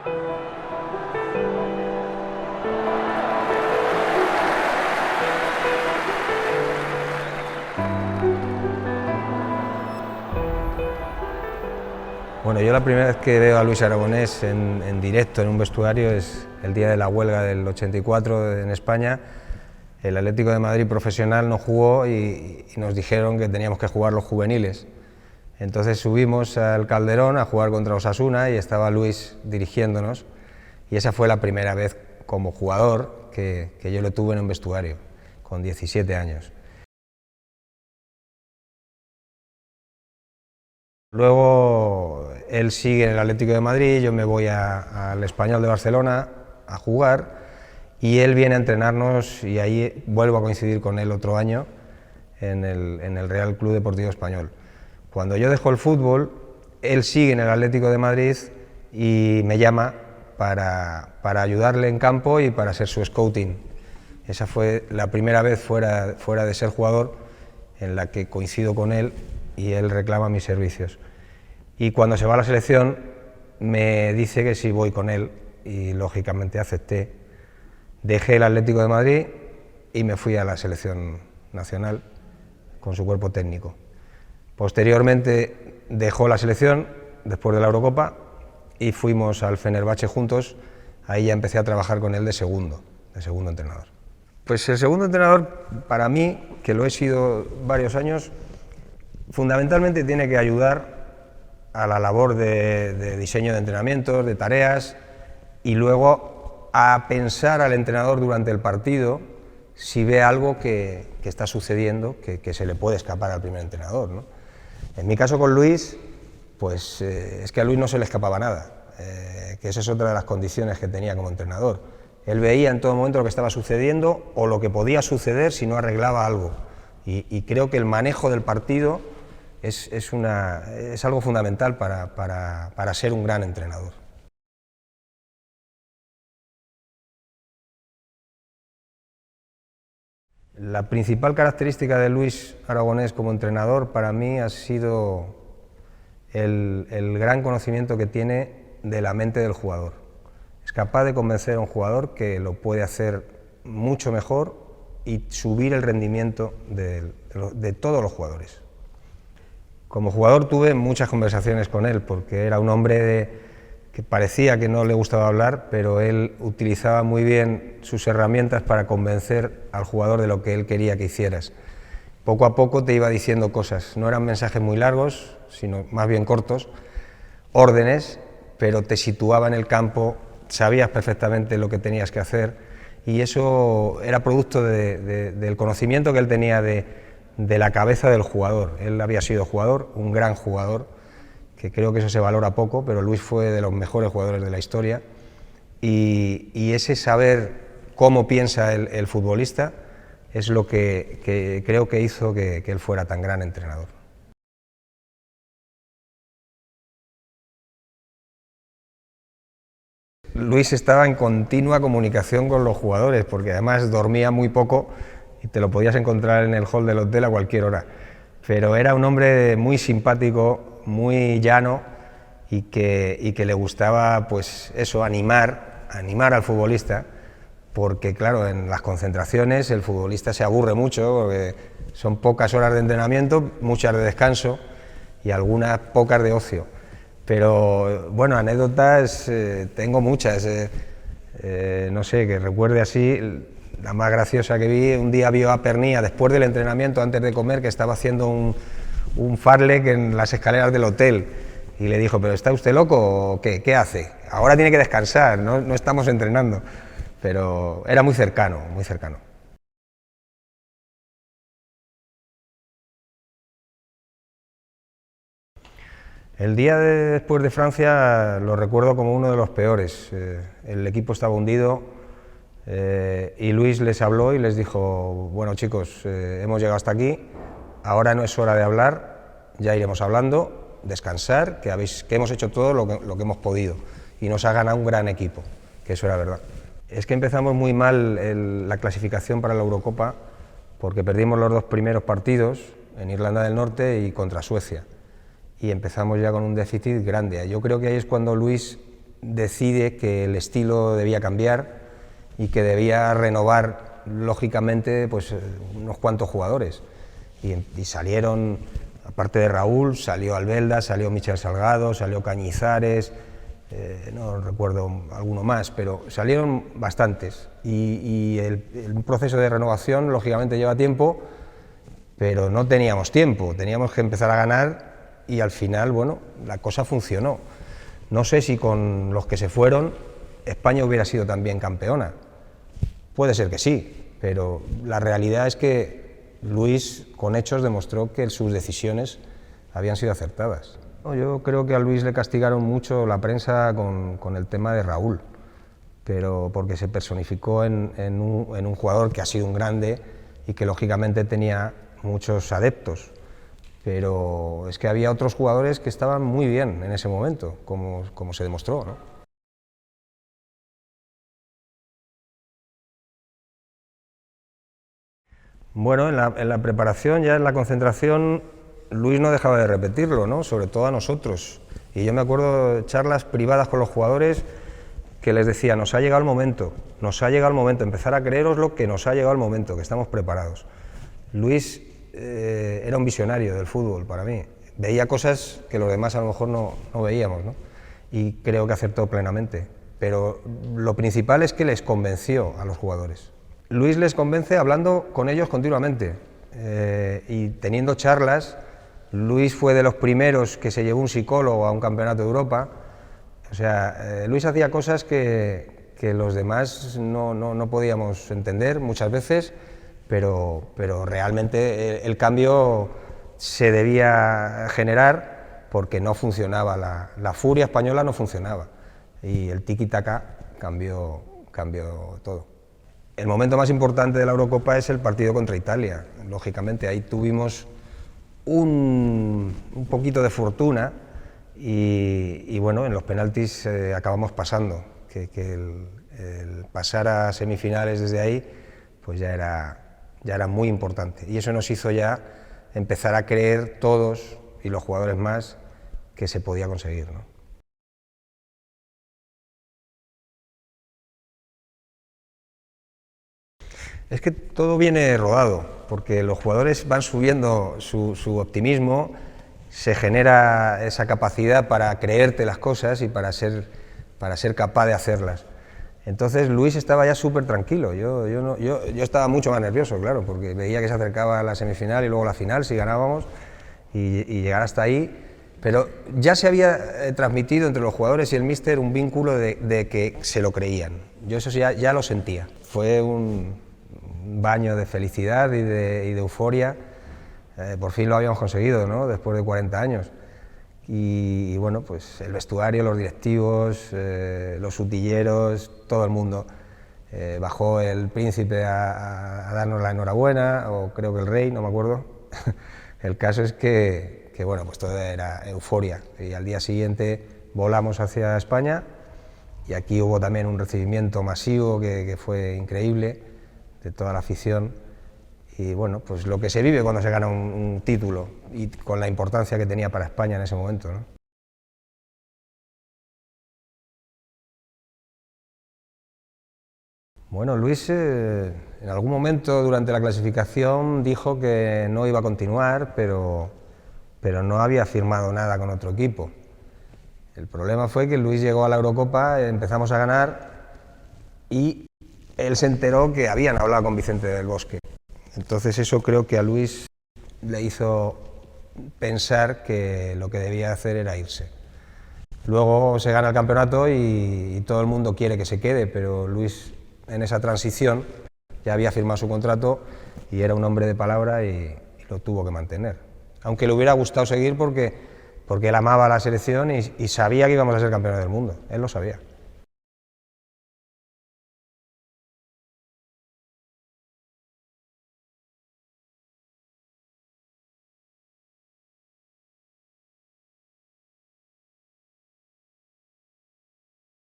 Bueno, yo la primera vez que veo a Luis Aragonés en directo en un vestuario es el día de la huelga del 84 en España. El Atlético de Madrid profesional no jugó y nos dijeron que teníamos que jugar los juveniles. Entonces subimos al Calderón a jugar contra Osasuna y estaba Luis dirigiéndonos, y esa fue la primera vez como jugador que yo lo tuve en un vestuario, con 17 años. Luego él sigue en el Atlético de Madrid, yo me voy al Español de Barcelona a jugar y él viene a entrenarnos, y ahí vuelvo a coincidir con él otro año en el Real Club Deportivo Español. Cuando yo dejo el fútbol, él sigue en el Atlético de Madrid y me llama para ayudarle en campo y para ser su scouting. Esa fue la primera vez fuera de ser jugador en la que coincido con él y él reclama mis servicios. Y cuando se va a la selección me dice que si voy con él, y lógicamente acepté. Dejé el Atlético de Madrid y me fui a la selección nacional con su cuerpo técnico. Posteriormente dejó la selección después de la Eurocopa y fuimos al Fenerbahce juntos. Ahí ya empecé a trabajar con él de segundo entrenador. Pues el segundo entrenador, para mí, que lo he sido varios años, fundamentalmente tiene que ayudar a la labor de diseño de entrenamientos, de tareas, y luego a pensar al entrenador durante el partido si ve algo que está sucediendo, que se le puede escapar al primer entrenador, ¿no? En mi caso con Luis, pues es que a Luis no se le escapaba nada, que esa es otra de las condiciones que tenía como entrenador. Él veía en todo momento lo que estaba sucediendo o lo que podía suceder si no arreglaba algo, y creo que el manejo del partido es algo fundamental para ser un gran entrenador. La principal característica de Luis Aragonés como entrenador para mí ha sido el gran conocimiento que tiene de la mente del jugador. Es capaz de convencer a un jugador que lo puede hacer mucho mejor y subir el rendimiento de todos los jugadores. Como jugador tuve muchas conversaciones con él, porque era un hombre que parecía que no le gustaba hablar, pero él utilizaba muy bien sus herramientas para convencer al jugador de lo que él quería que hicieras. Poco a poco te iba diciendo cosas, no eran mensajes muy largos, sino más bien cortos, órdenes, pero te situaba en el campo, sabías perfectamente lo que tenías que hacer, y eso era producto del conocimiento que él tenía de la cabeza del jugador. Él había sido jugador, un gran jugador, que creo que eso se valora poco, pero Luis fue de los mejores jugadores de la historia, y ese saber cómo piensa el futbolista es lo que creo que hizo que él fuera tan gran entrenador. Luis estaba en continua comunicación con los jugadores, porque además dormía muy poco y te lo podías encontrar en el hall del hotel a cualquier hora, pero era un hombre muy simpático, muy llano, y que le gustaba, pues eso, animar al futbolista, porque claro, en las concentraciones el futbolista se aburre mucho, porque son pocas horas de entrenamiento, muchas de descanso y algunas pocas de ocio. Pero bueno, anécdotas tengo muchas, no sé, que recuerde así. La más graciosa que vi, un día vio a Pernía después del entrenamiento, antes de comer, que estaba haciendo un farlek en las escaleras del hotel, y le dijo: ¿pero está usted loco o qué? ¿Qué hace? Ahora tiene que descansar, no estamos entrenando. Pero era muy cercano, muy cercano. El día después de Francia lo recuerdo como uno de los peores. El equipo estaba hundido, y Luis les habló y les dijo: bueno, chicos, hemos llegado hasta aquí, ahora no es hora de hablar, ya iremos hablando, descansar, que hemos hecho todo lo que hemos podido, y nos ha ganado un gran equipo, que eso era verdad. Es que empezamos muy mal la clasificación para la Eurocopa, porque perdimos los dos primeros partidos en Irlanda del Norte y contra Suecia, y empezamos ya con un déficit grande. Yo creo que ahí es cuando Luis decide que el estilo debía cambiar y que debía renovar lógicamente pues, unos cuantos jugadores. Y salieron, aparte de Raúl, salió Albelda, salió Michel Salgado, salió Cañizares, no recuerdo alguno más, pero salieron bastantes. Y el proceso de renovación lógicamente lleva tiempo, pero no teníamos tiempo, teníamos que empezar a ganar y al final, bueno, la cosa funcionó. No sé si con los que se fueron España hubiera sido también campeona. Puede ser que sí, pero la realidad es que Luis, con hechos, demostró que sus decisiones habían sido acertadas. Yo creo que a Luis le castigaron mucho la prensa con el tema de Raúl, pero porque se personificó en un jugador que ha sido un grande y que lógicamente tenía muchos adeptos, pero es que había otros jugadores que estaban muy bien en ese momento, como se demostró, ¿no? Bueno, en la preparación, ya en la concentración, Luis no dejaba de repetirlo, ¿no? Sobre todo a nosotros. Y yo me acuerdo de charlas privadas con los jugadores que les decía, nos ha llegado el momento, empezar a creeros lo que nos ha llegado el momento, que estamos preparados. Luis era un visionario del fútbol para mí, veía cosas que los demás a lo mejor no veíamos, ¿no? Y creo que acertó plenamente, pero lo principal es que les convenció a los jugadores. Luis les convence hablando con ellos continuamente y teniendo charlas. Luis fue de los primeros que se llevó un psicólogo a un campeonato de Europa. O sea, Luis hacía cosas que los demás no podíamos entender muchas veces, pero realmente el cambio se debía generar porque no funcionaba, la furia española no funcionaba y el tiki-taka cambió todo. El momento más importante de la Eurocopa es el partido contra Italia, lógicamente, ahí tuvimos un poquito de fortuna y bueno, en los penaltis acabamos pasando, que el pasar a semifinales desde ahí pues ya era muy importante y eso nos hizo ya empezar a creer todos y los jugadores más que se podía conseguir, ¿no? Es que todo viene rodado, porque los jugadores van subiendo su optimismo, se genera esa capacidad para creerte las cosas y para ser capaz de hacerlas. Entonces Luis estaba ya súper tranquilo, yo estaba mucho más nervioso, claro, porque veía que se acercaba la semifinal y luego la final, si ganábamos, y llegar hasta ahí, pero ya se había transmitido entre los jugadores y el míster un vínculo de que se lo creían. Yo eso ya lo sentía, fue un baño de felicidad y de euforia. Por fin lo habíamos conseguido, ¿no? Después de 40 años. Y bueno, pues el vestuario, los directivos, los utilleros, todo el mundo. Bajó el príncipe a darnos la enhorabuena, o creo que el rey, no me acuerdo. El caso es que bueno, pues todo era euforia. Y al día siguiente volamos hacia España y aquí hubo también un recibimiento masivo que fue increíble, de toda la afición, y bueno, pues lo que se vive cuando se gana un título y con la importancia que tenía para España en ese momento, ¿no? Bueno, Luis en algún momento durante la clasificación dijo que no iba a continuar, pero no había firmado nada con otro equipo. El problema fue que Luis llegó a la Eurocopa, empezamos a ganar y él se enteró que habían hablado con Vicente del Bosque. Entonces eso creo que a Luis le hizo pensar que lo que debía hacer era irse. Luego se gana el campeonato y todo el mundo quiere que se quede, pero Luis en esa transición ya había firmado su contrato y era un hombre de palabra y lo tuvo que mantener. Aunque le hubiera gustado seguir porque él amaba la selección y sabía que íbamos a ser campeones del mundo, él lo sabía.